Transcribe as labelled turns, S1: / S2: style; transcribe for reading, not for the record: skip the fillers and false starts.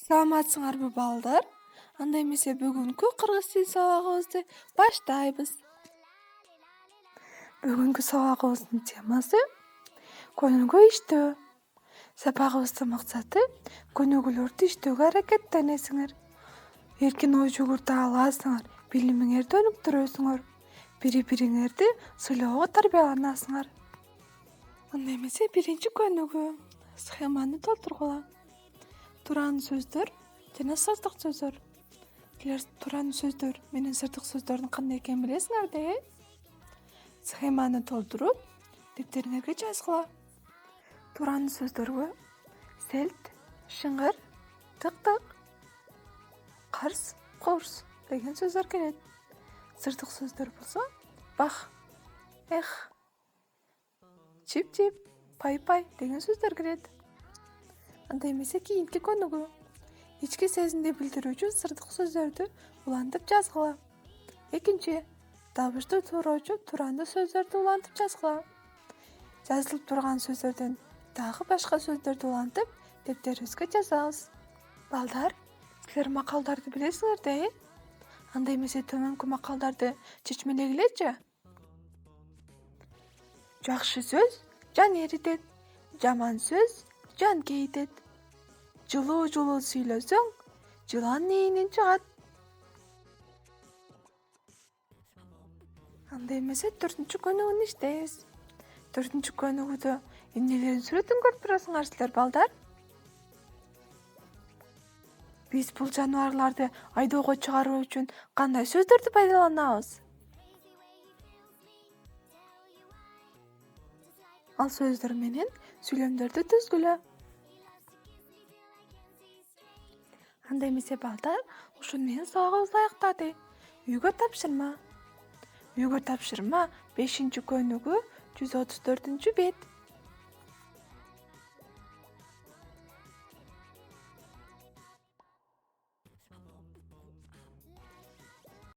S1: Саламатсыңарбы балдар? Анда эмесе бүгүнкү кыргыз тил сабагыбызды баштайбыз. Бүгүнкү сабагыбыздын темасы көнүгүү иштөө. Сабагыбыздын максаты көнүгүүлөрдү иштөөгө аракеттенесиңер. Эркин ой жүгүртө аласыңар, билимиңерди өнүктүрөсүңөр, бири-бириңерди сыйлоого тарбияланасыңар. Анда эмесе биринчи көнүгүү. Схеманы толтургула. Туран сөздөр жана сыртык сөздөр. Келер туран сөздөр менен сыртык сөздөрдүн кандай экенин билесиңерби? Схеманы толтуруп, дептериңерге жазгыла. Туран сөздөргө селт, шыңгыр, тык-тык, карс, курс деген сөздөр келет. Сыртык сөздөр болсо бах, эх, чип-чип, пай-пай деген сөздөр кирет. Анда эмесе кийинки көнүгүү. Ички сезимди билдирүүчү сыртык сөздөрдү улантып жазгыла. Экинчи, табышты тууроочу туранды сөздөрдү улантып жазгыла. Жазылып турган сөздөрдөн дагы башка сөздөрдү улантып дептерибизге жазабыз. Балдар, силер макалдарды билесиңерби? Анда эмесе төмөнкү макалдарды чечмелегилечи. Жакшы сөз жан эритет, жаман сөз жан кейитет. Жылуу сүйлөсөң, жылан ийнин чыгат. Анда эмесе 4-чү көнүгүүнү иштейбиз. 4-чү көнүгүүдө эмнелердин сүрөтүн көрүп турасыңар силер балдар? Биз бул жаныбарларды айдоого чыгаруу үчүн кандай сөздөрдү пайдаланабыз? Ал сөздөр менен сүйлөмдөрдү түзгүлө. Анда эмесе балдар, ушуну менен сабагыбызды аяктады. Үйгө тапшырма. 5-көнүгүү 134-бет.